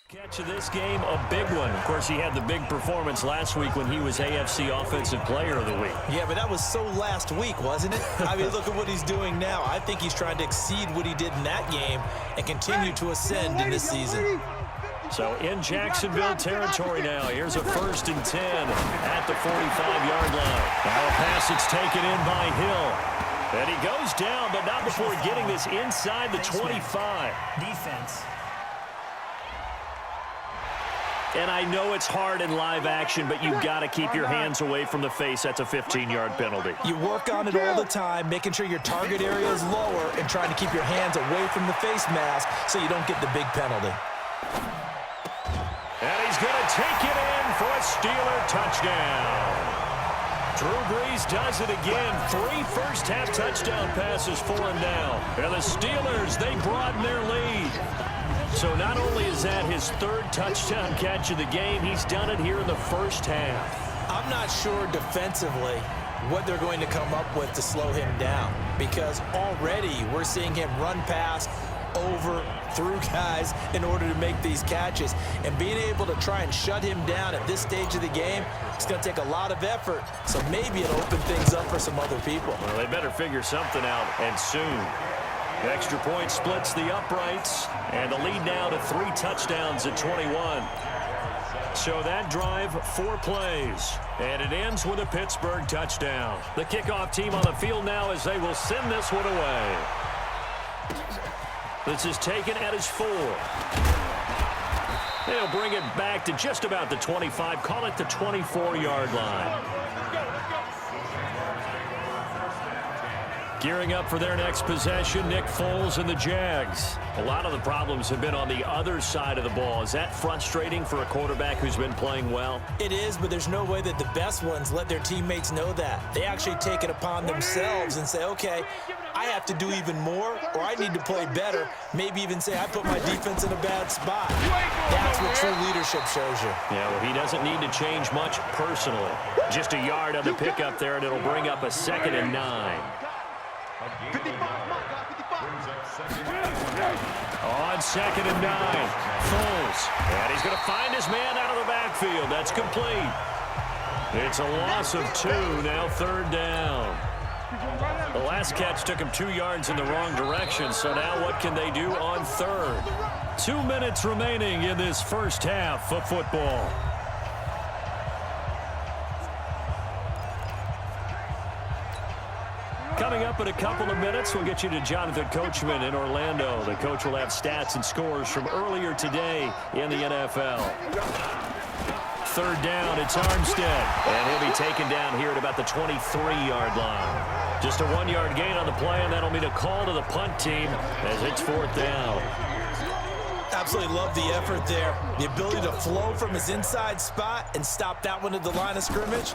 Catch of this game, a big one. Of course, he had the big performance last week when he was AFC Offensive Player of the Week. Yeah, but that was so last week, wasn't it? I mean, look at what he's doing now. I think he's trying to exceed what he did in that game and continue to ascend in this season. So in Jacksonville territory now. Here's a 1st and 10 at the 45-yard line. Now a pass that's taken in by Hill. And he goes down, but not before getting this inside the 25. Defense. And I know it's hard in live action, but you've got to keep your hands away from the face. That's a 15-yard penalty. You work on it all the time, making sure your target area is lower and trying to keep your hands away from the face mask so you don't get the big penalty. And he's going to take it in for a Steeler touchdown. Drew Brees does it again. 3 first-half touchdown passes for him now. And the Steelers, they broaden their lead. So not only is that his 3rd touchdown catch of the game, he's done it here in the first half. I'm not sure defensively what they're going to come up with to slow him down, because already we're seeing him run past, over, through guys in order to make these catches. And being able to try and shut him down at this stage of the game, it's going to take a lot of effort. So maybe it'll open things up for some other people. Well, they better figure something out, and soon. Extra point splits the uprights, and the lead now to 3 touchdowns at 21. So that drive, 4 plays, and it ends with a Pittsburgh touchdown. The kickoff team on the field now as they will send this one away. This is taken at his 4. They'll bring it back to just about the 25, call it the 24-yard line. Gearing up for their next possession, Nick Foles and the Jags. A lot of the problems have been on the other side of the ball. Is that frustrating for a quarterback who's been playing well? It is, but there's no way that the best ones let their teammates know that. They actually take it upon themselves and say, okay, I have to do even more, or I need to play better. Maybe even say, I put my defense in a bad spot. That's what true leadership shows you. Yeah, well, he doesn't need to change much personally. Just a yard on the pickup there, and it'll bring up a 2nd and 9. On 2nd and 9, Foles. And he's going to find his man out of the backfield. That's complete. It's a loss of 2, now 3rd down. The last catch took him 2 yards in the wrong direction, so now what can they do on 3rd? 2 minutes remaining in this first half of football. Coming up in a couple of minutes, we'll get you to Jonathan Coachman in Orlando. The coach will have stats and scores from earlier today in the NFL. 3rd down, it's Armstead. And he'll be taken down here at about the 23-yard line. Just a 1-yard gain on the play, and that'll mean a call to the punt team as it's 4th down. Absolutely love the effort there. The ability to flow from his inside spot and stop that one at the line of scrimmage.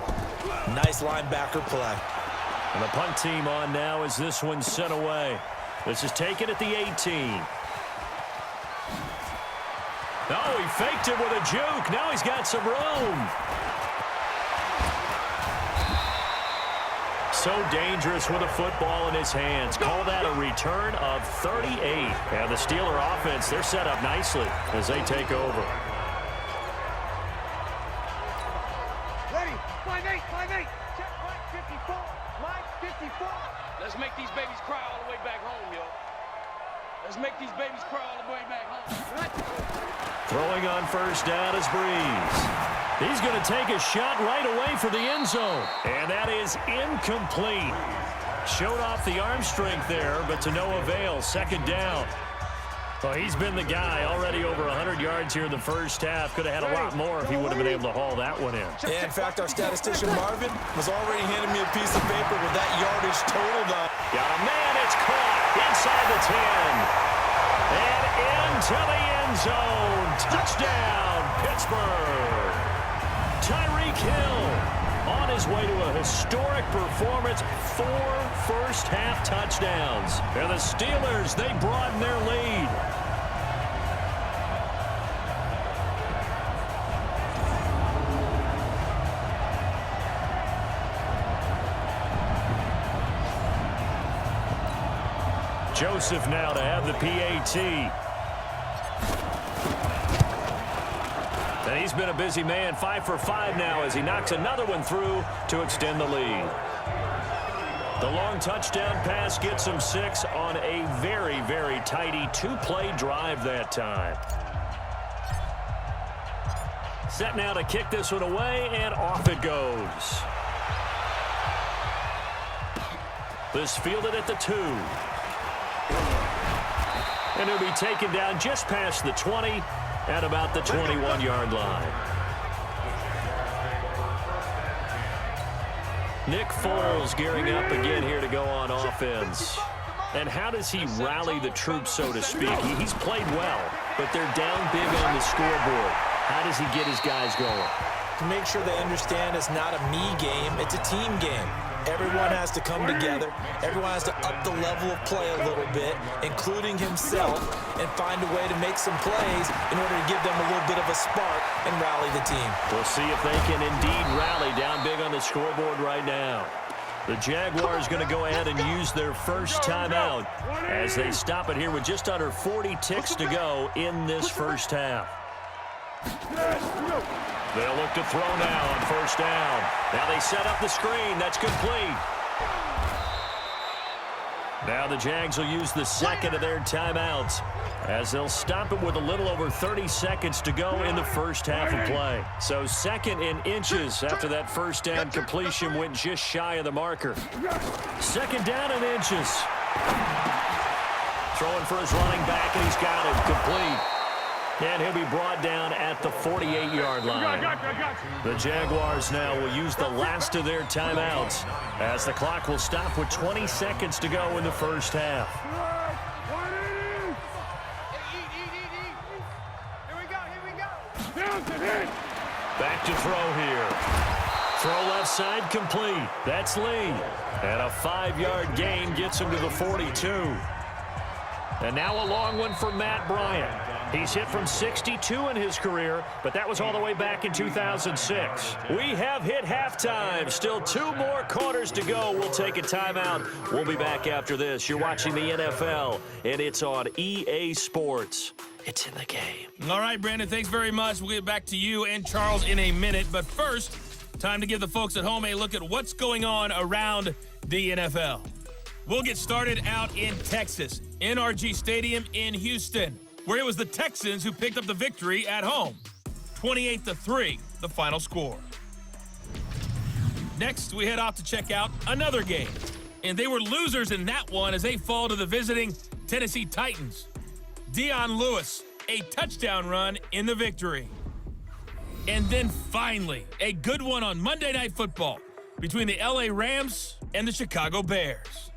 Nice linebacker play. And the punt team on now as this one's sent away. This is taken at the 18. Oh, he faked it with a juke. Now he's got some room. So dangerous with a football in his hands. Call that a return of 38. And the Steeler offense, they're set up nicely as they take over. Ready, 5-8, 5-8. Check, line 54, line 54. Let's make these babies cry all the way back home, yo. Let's make these babies cry all the way back home. Throwing on 1st down is Brees. He's going to take a shot right away for the end zone. And that is incomplete. Showed off the arm strength there, but to no avail. 2nd down. Well, he's been the guy already over 100 yards here in the first half. Could have had a lot more if he would have been able to haul that one in. Yeah, in fact, our statistician Marvin was already handing me a piece of paper with that yardage totaled up. Got a man, it's caught inside the 10. And into the end zone. Touchdown, Pittsburgh. Tyreek Hill on his way to a historic performance. 4 first-half touchdowns. And the Steelers, they broaden their lead. Joseph now to have the PAT. And he's been a busy man, 5 for 5 now as he knocks another one through to extend the lead. The long touchdown pass gets him 6 on a very, very tidy 2-play drive that time. Set now to kick this one away, and off it goes. This fielded at the 2. And he'll be taken down just past the 20 at about the 21-yard line. Nick Foles gearing up again here to go on offense. And how does he rally the troops, so to speak? He's played well, but they're down big on the scoreboard. How does he get his guys going? To make sure they understand it's not a me game, it's a team game. Everyone has to come together. Everyone has to up the level of play a little bit, including himself, and find a way to make some plays in order to give them a little bit of a spark and rally the team. We'll see if they can indeed rally down big on the scoreboard right now. The Jaguars going to go ahead and use their first timeout as they stop it here with just under 40 ticks to go in this first half. They'll look to throw now on first down. Now they set up the screen. That's complete. Now the Jags will use the second of their timeouts as they'll stop it with a little over 30 seconds to go in the first half of play. So second in inches after that first down completion went just shy of the marker. Second down in inches. Throwing for his running back, and he's got it complete. And he'll be brought down at the 48-yard line. The Jaguars now will use the last of their timeouts as the clock will stop with 20 seconds to go in the first half. Back to throw here. Throw left side complete. That's Lee. And a 5-yard gain gets him to the 42. And now a long one for Matt Bryant. He's hit from 62 in his career, but that was all the way back in 2006. We have hit halftime. Still 2 more quarters to go. We'll take a timeout. We'll be back after this. You're watching the NFL, and it's on EA Sports. It's in the game. All right, Brandon, thanks very much. We'll get back to you and Charles in a minute. But first, time to give the folks at home a look at what's going on around the NFL. We'll get started out in Texas, NRG Stadium in Houston, where it was the Texans who picked up the victory at home. 28-3, the final score. Next, we head off to check out another game. And they were losers in that one as they fall to the visiting Tennessee Titans. Dion Lewis, a touchdown run in the victory. And then finally, a good one on Monday Night Football between the LA Rams and the Chicago Bears.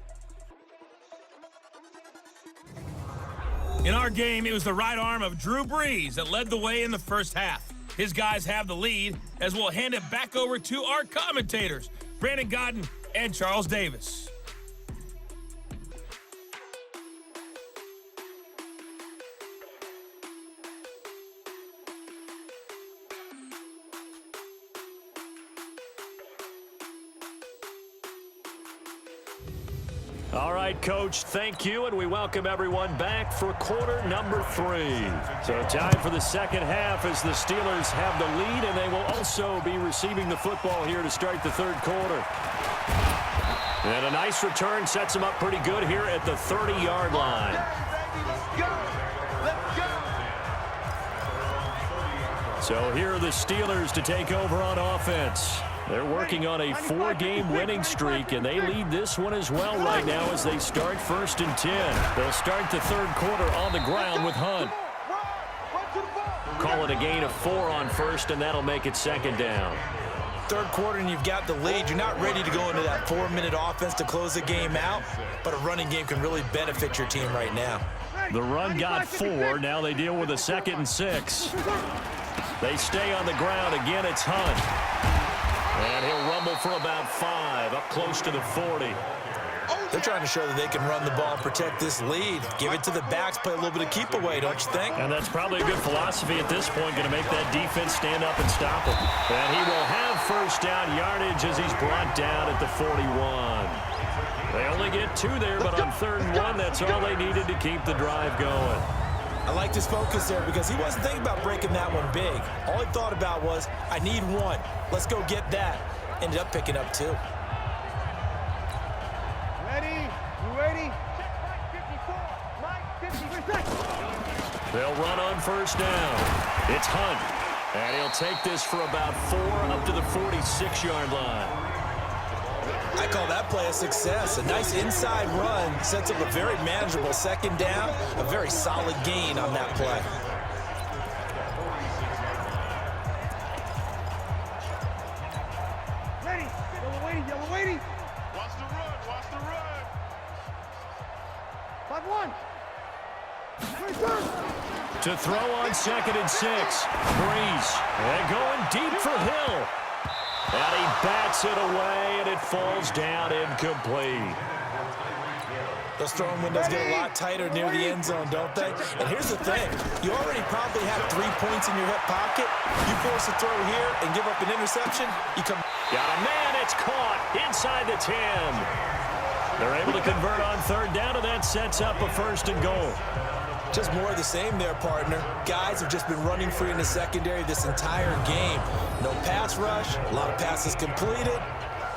In our game, it was the right arm of Drew Brees that led the way in the first half. His guys have the lead as we'll hand it back over to our commentators, Brandon Godden and Charles Davis. All right, Coach, thank you, and we welcome everyone back for quarter number 3. So time for the second half as the Steelers have the lead, and they will also be receiving the football here to start the third quarter. And a nice return sets them up pretty good here at the 30-yard line. So here are the Steelers to take over on offense. They're working on a 4-game winning streak, and they lead this one as well right now as they start 1st and 10. They'll start the third quarter on the ground with Hunt. Call it a gain of 4 on first, and that'll make it second down. Third quarter and you've got the lead. You're not ready to go into that 4-minute offense to close the game out, but a running game can really benefit your team right now. The run got 4. Now they deal with a 2nd and 6. They stay on the ground. Again, it's Hunt. And he'll rumble for about 5, up close to the 40. They're trying to show that they can run the ball and protect this lead. Give it to the backs, play a little bit of keep away, don't you think? And that's probably a good philosophy at this point, going to make that defense stand up and stop him. And he will have first down yardage as he's brought down at the 41. They only get 2 there, but on 3rd and 1, that's all they needed to keep the drive going. I liked his focus there because he wasn't thinking about breaking that one big. All he thought about was, I need one. Let's go get that. Ended up picking up 2. Ready? You ready? Check Mike 54. Mike 50. They'll run on first down. It's Hunt. And he'll take this for about 4 up to the 46-yard line. I call that play a success. A nice inside run sets up a very manageable second down. A very solid gain on that play. Ready? Yellow waiting. Watch the run. 5-1. To throw on 2nd and 6. Breeze. And going deep for Hill. And he bats it away, and it falls down incomplete. Those throwing windows get a lot tighter near the end zone, don't they? And here's the thing. You already probably have 3 points in your hip pocket. You force a throw here and give up an interception, you come... Got a man. It's caught inside the 10. They're able to convert on 3rd down, and that sets up a 1st and goal. Just more of the same there, partner. Guys have just been running free in the secondary this entire game. No pass rush, a lot of passes completed.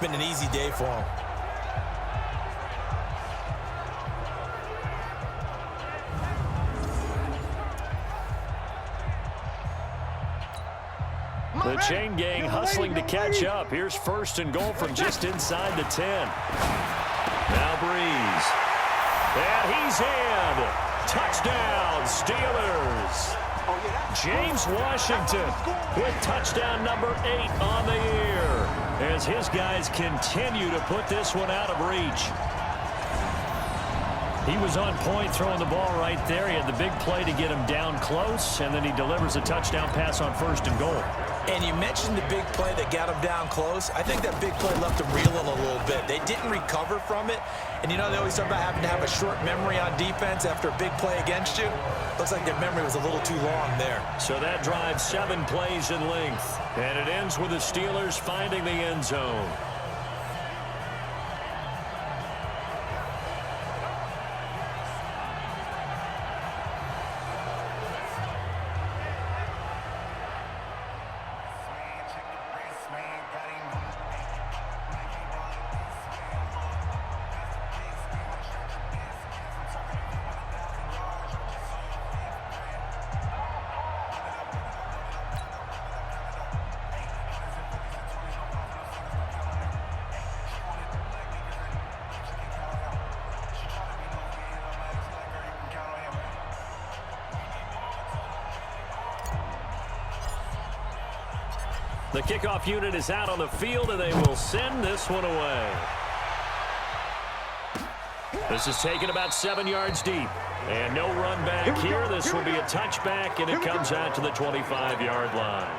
Been an easy day for them. The chain gang hustling to catch up. Here's 1st and goal from just inside the 10. Now Breeze. And he's in. Touchdown, Steelers. James Washington with touchdown number 8 on the year as his guys continue to put this one out of reach. He was on point throwing the ball right there. He had the big play to get him down close, and then he delivers a touchdown pass on 1st and goal. And you mentioned the big play that got him down close. I think that big play left him reeling a little bit. They didn't recover from it. And, you know, they always talk about having to have a short memory on defense after a big play against you. Looks like their memory was a little too long there. So that drives 7 plays in length. And it ends with the Steelers finding the end zone. The kickoff unit is out on the field, and they will send this one away. This is taken about 7 yards deep. And no run back here. This will be a touchback, and it comes out to the 25-yard line.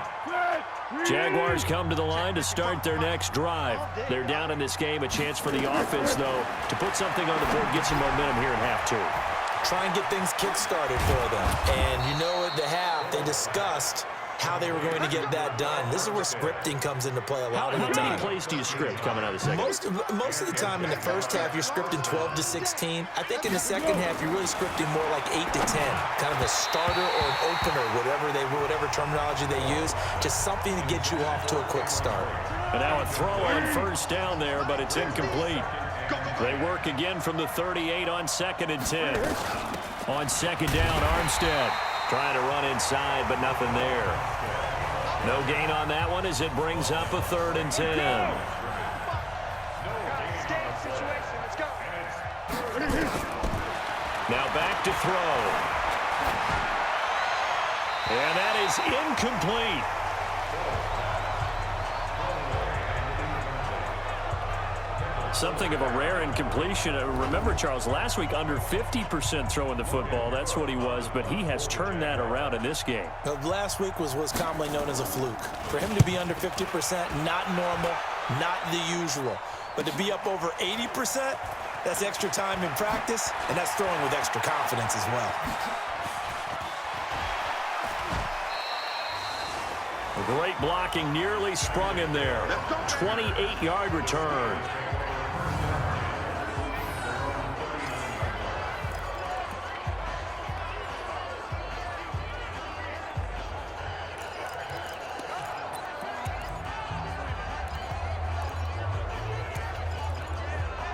Jaguars come to the line to start their next drive. They're down in this game. A chance for the offense, though, to put something on the board, get some momentum here in half 2. Try and get things kick-started for them. And you know at the half, they discussed how they were going to get that done. This is where scripting comes into play a lot of the time. How many plays do you script coming out of the second? Most of the time in the first half, you're scripting 12 to 16. I think in the second half, you're really scripting more like 8 to 10. Kind of a starter or an opener, whatever terminology they use. Just something to get you off to a quick start. And now a throw on first down there, but it's incomplete. They work again from the 38 on 2nd and 10. On 2nd down, Armstead trying to run inside, but nothing there. No gain on that one as it brings up a 3rd and 10. Now back to throw. And that is incomplete. Something of a rare incompletion. Remember, Charles, last week under 50% throwing the football. That's what he was, but he has turned that around in this game. Last week was commonly known as a fluke. For him to be under 50%, not normal, not the usual. But to be up over 80%, that's extra time in practice, and that's throwing with extra confidence as well. Great blocking, nearly sprung in there. 28-yard return.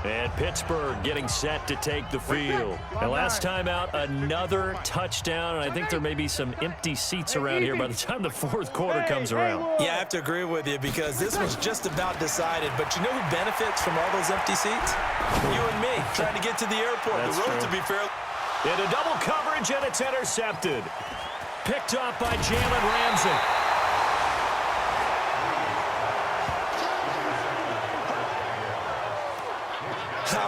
And Pittsburgh getting set to take the field. And last time out, another touchdown. And I think there may be some empty seats around here by the time the fourth quarter comes around. Yeah, I have to agree with you because this was just about decided. But you know who benefits from all those empty seats? You and me, trying to get to the airport. That's the road, true. to be fair. Into double coverage, and it's intercepted. Picked up by Jalen Ramsey.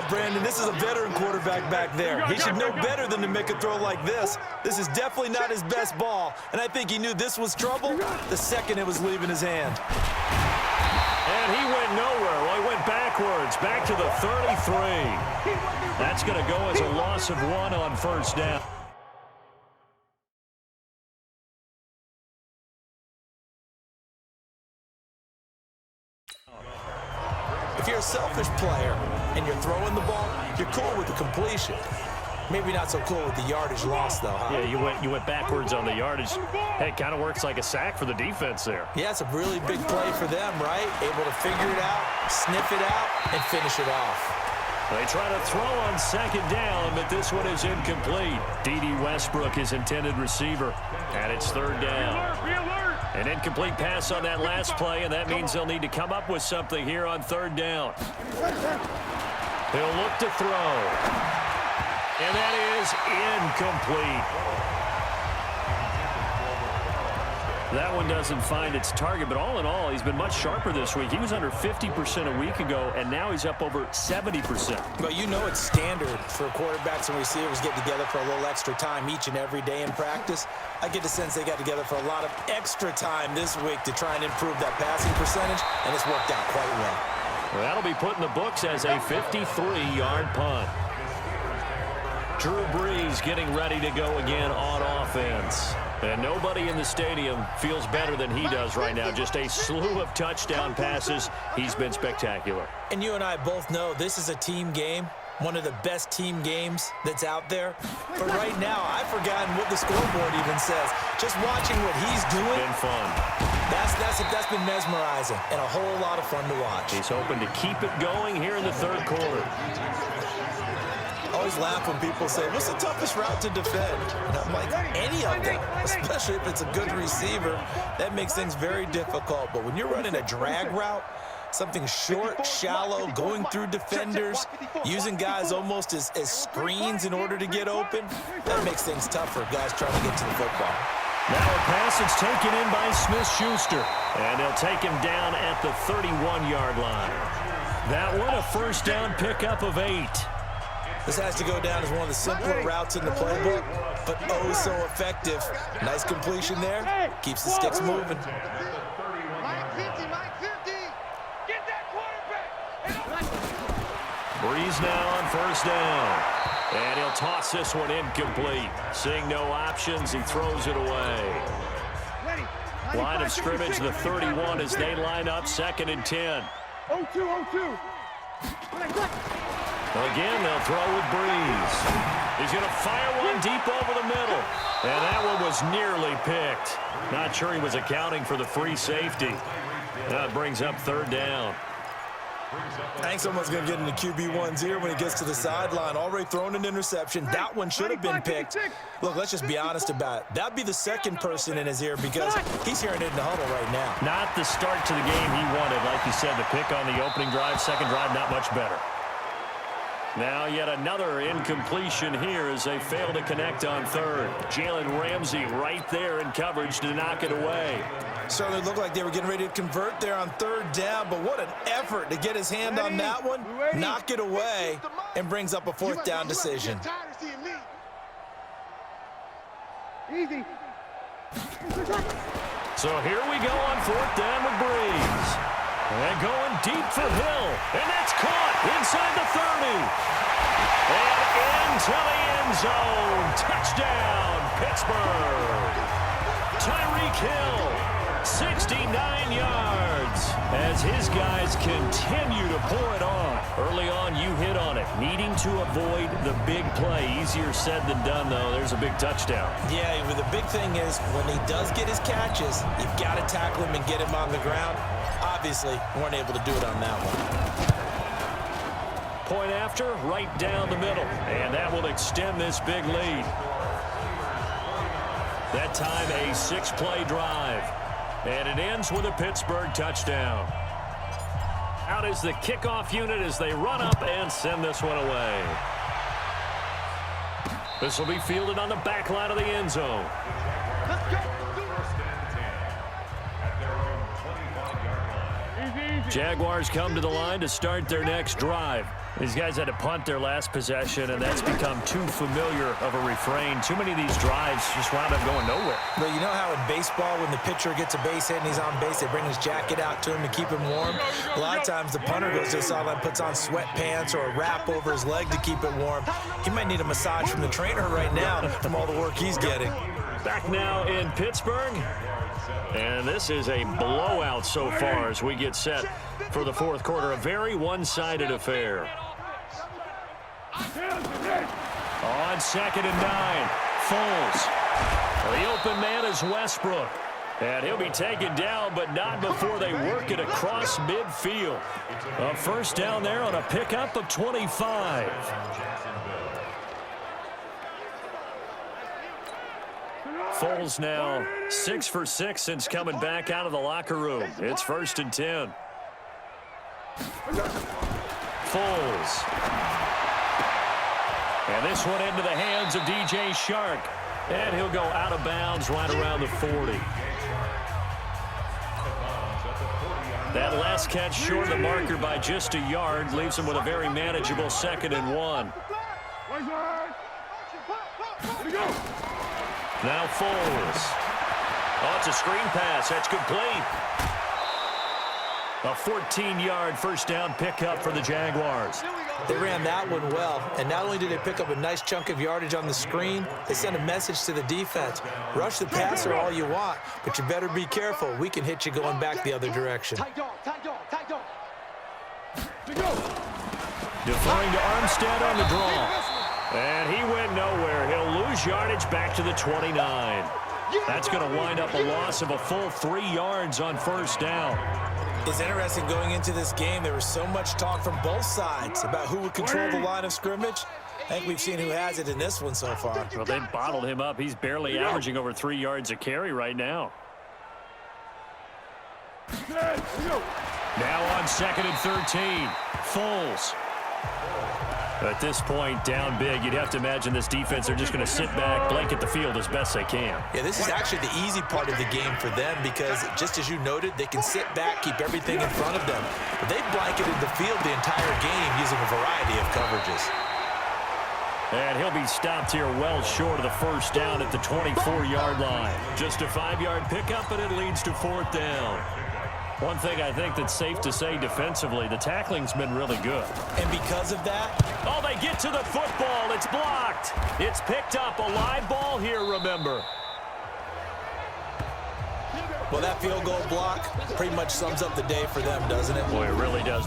Brandon, this is a veteran quarterback back there. He should know better than to make a throw like this. This is definitely not his best ball, and I think he knew this was trouble the second it was leaving his hand. And he went nowhere. Well, he went backwards, back to the 33. That's going to go as a loss of 1 on first down. If you're a selfish player and you're throwing the ball, you're cool with the completion. Maybe not so cool with the yardage loss, though, huh? Yeah, you went backwards on the yardage. Hey, it kind of works like a sack for the defense there. Yeah, it's a really big play for them, right? Able to figure it out, sniff it out, and finish it off. They try to throw on second down, but this one is incomplete. D.D. Westbrook, his intended receiver, and it's third down. An incomplete pass on that last play, and that means they'll need to come up with something here on third down. He'll look to throw. And that is incomplete. That one doesn't find its target, but all in all, he's been much sharper this week. He was under 50% a week ago, and now he's up over 70%. Well, you know it's standard for quarterbacks and receivers get together for a little extra time each and every day in practice. I get the sense they got together for a lot of extra time this week to try and improve that passing percentage, and it's worked out quite well. Well, that'll be put in the books as a 53-yard punt. Drew Brees getting ready to go again on offense. And nobody in the stadium feels better than he does right now. Just a slew of touchdown passes. He's been spectacular. And you and I both know this is a team game, one of the best team games that's out there. But right now, I've forgotten what the scoreboard even says. Just watching what he's doing. Been fun. That's been mesmerizing and a whole lot of fun to watch. He's hoping to keep it going here in the third quarter. I always laugh when people say, what's the toughest route to defend? And I'm like, any of them, especially if it's a good receiver. That makes things very difficult. But when you're running a drag route, something short, shallow, going through defenders, using guys almost as screens in order to get open, that makes things tough for guys trying to get to the football. Now a pass is taken in by Smith-Schuster, and they'll take him down at the 31-yard line. That one, a first down pickup of 8. This has to go down as one of the simpler routes in the playbook, but oh so effective. Nice completion there. Keeps the sticks moving. Mike 50, Mike 50. Get that quarterback. Brees now on first down. And he'll toss this one incomplete. Seeing no options, he throws it away. Line of scrimmage, the 31 as they line up, 2nd and 10. 0-2. Again, they'll throw with Brees. He's going to fire one deep over the middle. And that one was nearly picked. Not sure he was accounting for the free safety. That brings up third down. I think someone's going to get into QB1's ear when he gets to the sideline. Already thrown an interception. That one should have been picked. Look, let's just be honest about it. That'd be the second person in his ear because he's hearing it in the huddle right now. Not the start to the game he wanted. Like you said, the pick on the opening drive, second drive, not much better. Now yet another incompletion here as they fail to connect on third. Jalen Ramsey right there in coverage to knock it away. Certainly looked like they were getting ready to convert there on third down, but what an effort to get his hand on that one, knock it away, and brings up a fourth down decision. Easy. So here we go on fourth down with Brees. And going deep for Hill. And that's caught inside the 30. And into the end zone. Touchdown, Pittsburgh. Tyreek Hill, 69 yards. As his guys continue to pour it on. Early on, you hit on it. Needing to avoid the big play. Easier said than done, though. There's a big touchdown. Yeah, but the big thing is when he does get his catches, you've got to tackle him and get him on the ground. Obviously, weren't able to do it on that one. point after, right down the middle. And that will extend this big lead. That time a 6-play drive. And it ends with a Pittsburgh touchdown. Out is the kickoff unit as they run up and send this one away. This will be fielded on the back line of the end zone. Jaguars come to the line to start their next drive. These guys had to punt their last possession, and that's become too familiar of a refrain. Too many of these drives just wound up going nowhere. But you know how in baseball, when the pitcher gets a base hit and he's on base, they bring his jacket out to him to keep him warm? A lot of times the punter goes to the sideline, puts on sweatpants or a wrap over his leg to keep it warm. He might need a massage from the trainer right now from all the work he's getting. Back now in Pittsburgh. And this is a blowout so far as we get set for the fourth quarter. A very one-sided affair. On 2nd and 9, Foles. The open man is Westbrook. And he'll be taken down, but not before they work it across midfield. A first down there on a pickup of 25. Foles now 6 for 6 since coming back out of the locker room. It's 1st and 10. Foles. And this one into the hands of DJ Shark. And he'll go out of bounds right around the 40. That last catch short of the marker by just a yard leaves him with a very manageable 2nd and 1. Now Foles. Oh, it's a screen pass. That's complete. A 14-yard first down pickup for the Jaguars. They ran that one well, and not only did they pick up a nice chunk of yardage on the screen, they sent a message to the defense. Rush the passer all you want, but you better be careful. We can hit you going back the other direction. Deferring to Armstead on the draw. And he went nowhere. He'll lose yardage back to the 29. That's going to wind up a loss of a full 3 yards on first down. It's interesting going into this game. There was so much talk from both sides about who would control the line of scrimmage. I think we've seen who has it in this one so far. Well, they bottled him up. He's barely averaging over 3 yards a carry right now. Now on 2nd and 13, Foles. At this point, down big, you'd have to imagine this defense, they're just going to sit back, blanket the field as best they can. Yeah, this is actually the easy part of the game for them because, just as you noted, they can sit back, keep everything in front of them. But they've blanketed the field the entire game using a variety of coverages. And he'll be stopped here well short of the first down at the 24-yard line. Just a 5-yard pickup, and it leads to 4th down. One thing I think that's safe to say defensively, the tackling's been really good. And because of that, oh, they get to the football. It's blocked. It's picked up. A live ball here, remember. well, that field goal block pretty much sums up the day for them, doesn't it? Boy, it really does.